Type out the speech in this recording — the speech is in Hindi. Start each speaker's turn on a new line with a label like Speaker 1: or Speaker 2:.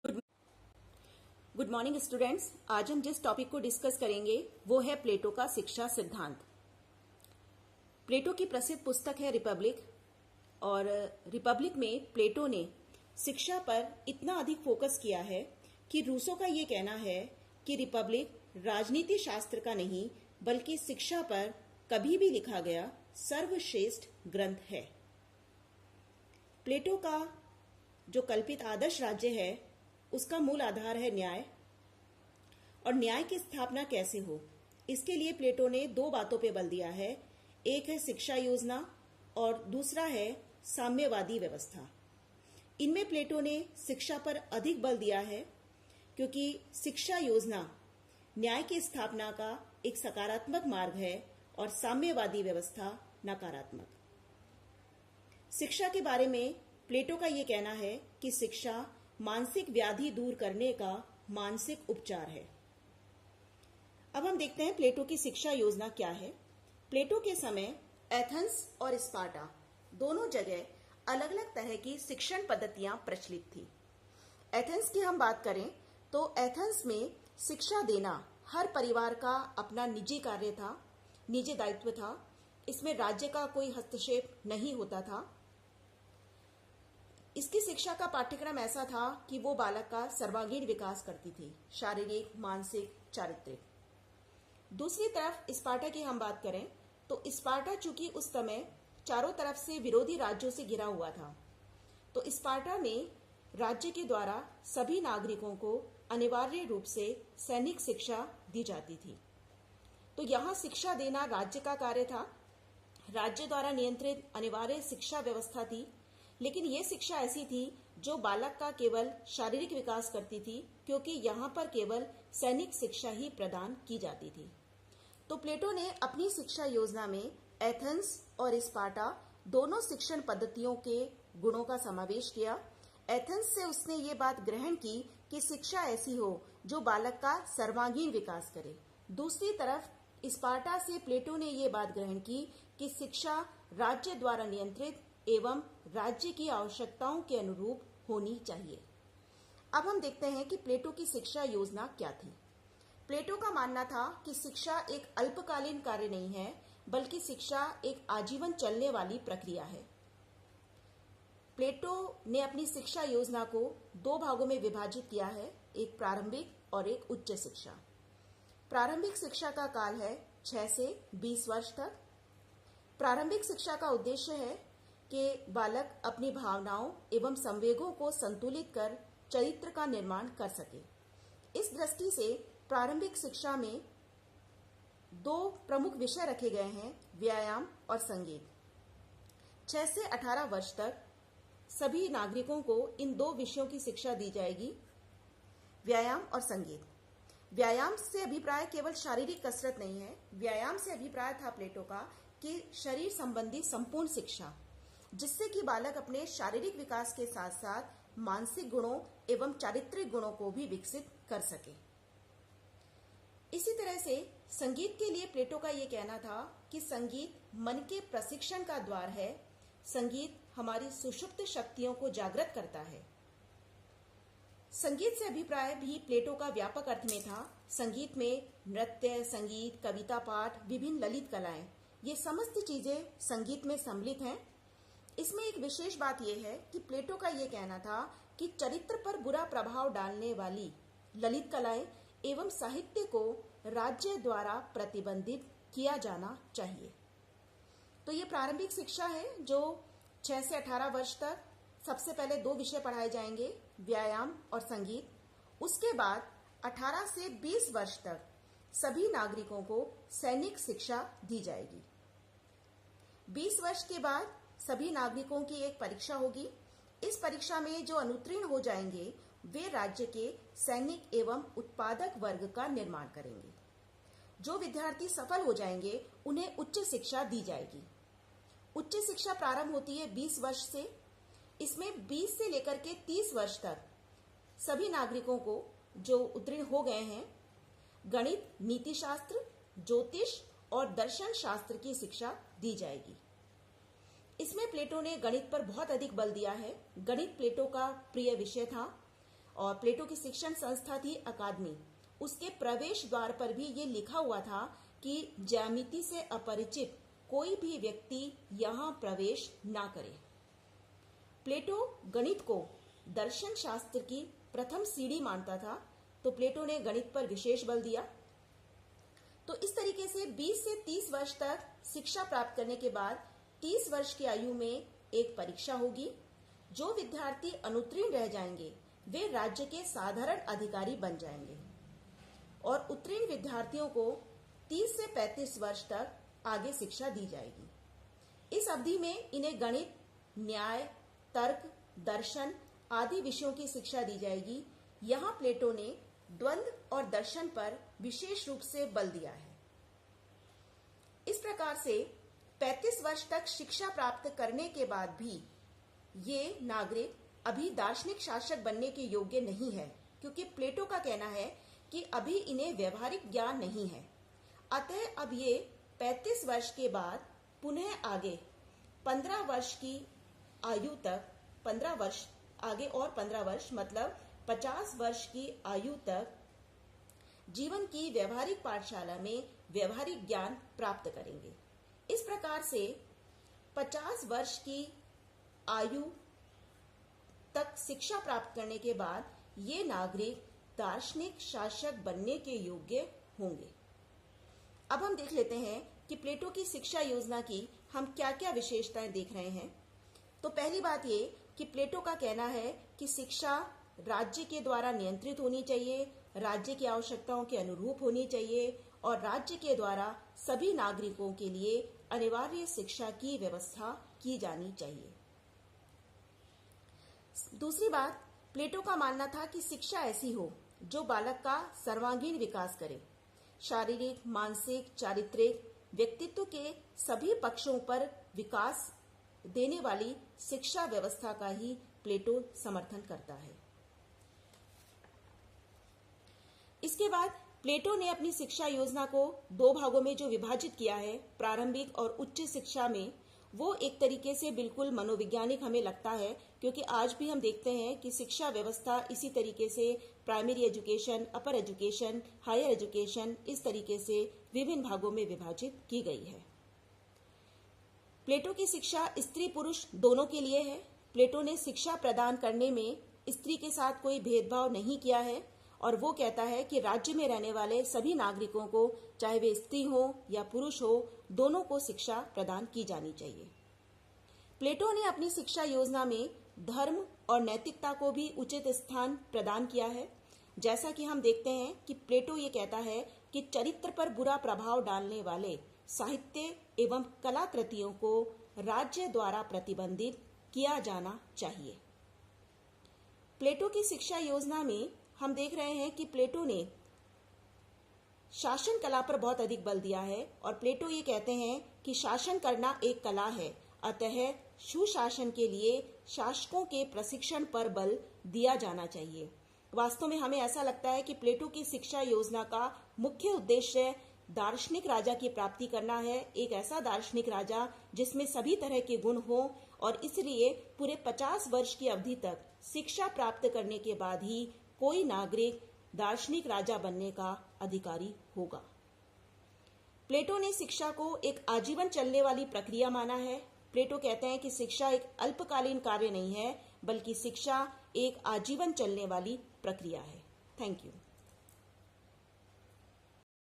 Speaker 1: Good morning students. आज हम जिस टॉपिक को डिस्कस करेंगे वो है प्लेटो का शिक्षा सिद्धांत। प्लेटो की प्रसिद्ध पुस्तक है रिपब्लिक, और रिपब्लिक में प्लेटो ने शिक्षा पर इतना अधिक फोकस किया है कि रूसो का ये कहना है कि रिपब्लिक राजनीति शास्त्र का नहीं बल्कि शिक्षा पर कभी भी लिखा गया सर्वश्रेष्ठ ग्रंथ है। प्लेटो का जो कल्पित आदर्श राज्य है उसका मूल आधार है न्याय, और न्याय की स्थापना कैसे हो इसके लिए प्लेटो ने दो बातों पे बल दिया है। एक है शिक्षा योजना और दूसरा है साम्यवादी व्यवस्था। इनमें प्लेटो ने शिक्षा पर अधिक बल दिया है क्योंकि शिक्षा योजना न्याय की स्थापना का एक सकारात्मक मार्ग है और साम्यवादी व्यवस्था नकारात्मक। शिक्षा के बारे में प्लेटो का ये कहना है कि शिक्षा मानसिक व्याधि दूर करने का मानसिक उपचार है। अब हम देखते हैं प्लेटो की शिक्षा योजना क्या है। प्लेटो के समय एथेंस और स्पार्टा दोनों जगह अलग अलग तरह की शिक्षण पद्धतियां प्रचलित थी। एथेंस की हम बात करें तो एथेंस में शिक्षा देना हर परिवार का अपना निजी कार्य था, निजी दायित्व था। इसमें राज्य का कोई हस्तक्षेप नहीं होता था। इसकी शिक्षा का पाठ्यक्रम ऐसा था कि वो बालक का सर्वांगीण विकास करती थी, शारीरिक, मानसिक, चारित्रिक। दूसरी तरफ स्पार्टा की हम बात करें तो स्पार्टा चूंकि उस समय चारों तरफ से विरोधी राज्यों से घिरा हुआ था, तो स्पार्टा में राज्य के द्वारा सभी नागरिकों को अनिवार्य रूप से सैनिक शिक्षा दी जाती थी। तो यहाँ शिक्षा देना राज्य का कार्य था, राज्य द्वारा नियंत्रित अनिवार्य शिक्षा व्यवस्था थी। लेकिन ये शिक्षा ऐसी थी जो बालक का केवल शारीरिक विकास करती थी, क्योंकि यहाँ पर केवल सैनिक शिक्षा ही प्रदान की जाती थी। तो प्लेटो ने अपनी शिक्षा योजना में एथेंस और स्पार्टा दोनों शिक्षण पद्धतियों के गुणों का समावेश किया। एथेंस से उसने ये बात ग्रहण की कि शिक्षा ऐसी हो जो बालक का सर्वांगीण विकास करे। दूसरी तरफ स्पार्टा से प्लेटो ने ये बात ग्रहण की कि शिक्षा राज्य द्वारा नियंत्रित एवं राज्य की आवश्यकताओं के अनुरूप होनी चाहिए। अब हम देखते हैं कि प्लेटो की शिक्षा योजना क्या थी। प्लेटो का मानना था कि शिक्षा एक अल्पकालीन कार्य नहीं है बल्कि शिक्षा एक आजीवन चलने वाली प्रक्रिया है। प्लेटो ने अपनी शिक्षा योजना को दो भागों में विभाजित किया है, एक प्रारंभिक और एक उच्च शिक्षा। प्रारंभिक शिक्षा का काल है 6 से 20 वर्ष तक। प्रारंभिक शिक्षा का उद्देश्य है कि बालक अपनी भावनाओं एवं संवेगों को संतुलित कर चरित्र का निर्माण कर सके। इस दृष्टि से प्रारंभिक शिक्षा में दो प्रमुख विषय रखे गए हैं, व्यायाम और संगीत। 6 से 18 वर्ष तक सभी नागरिकों को इन दो विषयों की शिक्षा दी जाएगी, व्यायाम और संगीत। व्यायाम से अभिप्राय केवल शारीरिक कसरत नहीं है। व्यायाम से अभिप्राय था प्लेटो का कि शरीर संबंधी संपूर्ण शिक्षा, जिससे कि बालक अपने शारीरिक विकास के साथ साथ मानसिक गुणों एवं चारित्रिक गुणों को भी विकसित कर सके। इसी तरह से संगीत के लिए प्लेटो का यह कहना था कि संगीत मन के प्रशिक्षण का द्वार है। संगीत हमारी सुषुप्त शक्तियों को जागृत करता है। संगीत से अभिप्राय भी प्लेटो का व्यापक अर्थ में था। संगीत में नृत्य, संगीत, कविता पाठ, विभिन्न ललित कलाएं, ये समस्त चीजें संगीत में सम्मिलित हैं। इसमें एक विशेष बात यह है कि प्लेटो का यह कहना था कि चरित्र पर बुरा प्रभाव डालने वाली ललित कलाएं एवं साहित्य को राज्य द्वारा प्रतिबंधित किया जाना चाहिए। तो ये प्रारंभिक शिक्षा है जो 6 से 18 वर्ष तक सबसे पहले दो विषय पढ़ाए जाएंगे, व्यायाम और संगीत। उसके बाद 18 से 20 वर्ष तक सभी नागरिकों को सैनिक शिक्षा दी जाएगी। 20 वर्ष के बाद सभी नागरिकों की एक परीक्षा होगी। इस परीक्षा में जो अनुत्तीर्ण हो जाएंगे वे राज्य के सैनिक एवं उत्पादक वर्ग का निर्माण करेंगे। जो विद्यार्थी सफल हो जाएंगे उन्हें उच्च शिक्षा दी जाएगी। उच्च शिक्षा प्रारंभ होती है 20 वर्ष से। इसमें 20 से लेकर के 30 वर्ष तक सभी नागरिकों को जो उत्तीर्ण हो गए हैं गणित, नीति शास्त्र, ज्योतिष और दर्शन शास्त्र की शिक्षा दी जाएगी। इसमें प्लेटो ने गणित पर बहुत अधिक बल दिया है। गणित प्लेटो का प्रिय विषय था और प्लेटो की शिक्षण संस्था थी अकादमी। उसके प्रवेश द्वार पर भी ये लिखा हुआ था कि ज्यामिति से अपरिचित कोई भी व्यक्ति यहाँ प्रवेश ना करे। प्लेटो गणित को दर्शन शास्त्र की प्रथम सीढ़ी मानता था, तो प्लेटो ने गणित पर विशेष बल दिया। तो इस तरीके से 20 से 30 वर्ष तक शिक्षा प्राप्त करने के बाद 30 वर्ष की आयु में एक परीक्षा होगी। जो विद्यार्थी अनुत्तीर्ण रह जाएंगे वे राज्य के साधारण अधिकारी बन जाएंगे और उत्तीर्ण विद्यार्थियों को 30 से 35 वर्ष तक आगे शिक्षा दी जाएगी। इस अवधि में इन्हें गणित, न्याय, तर्क, दर्शन आदि विषयों की शिक्षा दी जाएगी। यहाँ प्लेटो ने द्वंद्व और दर्शन पर विशेष रूप से बल दिया है। इस प्रकार से 35 वर्ष तक शिक्षा प्राप्त करने के बाद भी ये नागरिक अभी दार्शनिक शासक बनने के योग्य नहीं है, क्योंकि प्लेटो का कहना है कि अभी इन्हें व्यवहारिक ज्ञान नहीं है। अतः अब ये 35 वर्ष के बाद पुनः आगे 15 वर्ष की आयु तक, 15 वर्ष आगे और 15 वर्ष मतलब 50 वर्ष की आयु तक जीवन की व्यवहारिक पाठशाला में व्यवहारिक ज्ञान प्राप्त करेंगे। इस प्रकार से 50 वर्ष की आयु तक शिक्षा प्राप्त करने के बाद ये नागरिक दार्शनिक शासक बनने के योग्य होंगे। अब हम देख लेते हैं कि प्लेटो की शिक्षा योजना की हम क्या क्या विशेषताएं देख रहे हैं। तो पहली बात ये कि प्लेटो का कहना है कि शिक्षा राज्य के द्वारा नियंत्रित होनी चाहिए, राज्य की आवश्यकताओं के अनुरूप होनी चाहिए और राज्य के द्वारा सभी नागरिकों के लिए अनिवार्य शिक्षा की व्यवस्था की जानी चाहिए। दूसरी बात, प्लेटो का मानना था कि शिक्षा ऐसी हो जो बालक का सर्वांगीण विकास करे। शारीरिक, मानसिक, चारित्रिक, व्यक्तित्व के सभी पक्षों पर विकास देने वाली शिक्षा व्यवस्था का ही प्लेटो समर्थन करता है। इसके बाद प्लेटो ने अपनी शिक्षा योजना को 2 भागों में जो विभाजित किया है, प्रारंभिक और उच्च शिक्षा में, वो एक तरीके से बिल्कुल मनोवैज्ञानिक हमें लगता है, क्योंकि आज भी हम देखते हैं कि शिक्षा व्यवस्था इसी तरीके से प्राइमरी एजुकेशन, अपर एजुकेशन, हायर एजुकेशन, इस तरीके से विभिन्न भागों में विभाजित की गई है। प्लेटो की शिक्षा स्त्री पुरुष दोनों के लिए है। प्लेटो ने शिक्षा प्रदान करने में स्त्री के साथ कोई भेदभाव नहीं किया है और वो कहता है कि राज्य में रहने वाले सभी नागरिकों को, चाहे वे स्त्री हो या पुरुष हो, दोनों को शिक्षा प्रदान की जानी चाहिए। प्लेटो ने अपनी शिक्षा योजना में धर्म और नैतिकता को भी उचित स्थान प्रदान किया है। जैसा कि हम देखते हैं कि प्लेटो ये कहता है कि चरित्र पर बुरा प्रभाव डालने वाले साहित्य एवं कलाकृतियों को राज्य द्वारा प्रतिबंधित किया जाना चाहिए। प्लेटो की शिक्षा योजना में हम देख रहे हैं कि प्लेटो ने शासन कला पर बहुत अधिक बल दिया है और प्लेटो ये कहते हैं कि शासन करना एक कला है, अतः सुशासन के लिए शासकों के प्रशिक्षण पर बल दिया जाना चाहिए। वास्तव में हमें ऐसा लगता है कि प्लेटो की शिक्षा योजना का मुख्य उद्देश्य दार्शनिक राजा की प्राप्ति करना है, एक ऐसा दार्शनिक राजा जिसमें सभी तरह के गुण हों और इसलिए पूरे 50 वर्ष की अवधि तक शिक्षा प्राप्त करने के बाद ही कोई नागरिक दार्शनिक राजा बनने का अधिकारी होगा। प्लेटो ने शिक्षा को एक आजीवन चलने वाली प्रक्रिया माना है। प्लेटो कहते हैं कि शिक्षा एक अल्पकालीन कार्य नहीं है, बल्कि शिक्षा एक आजीवन चलने वाली प्रक्रिया है। Thank you.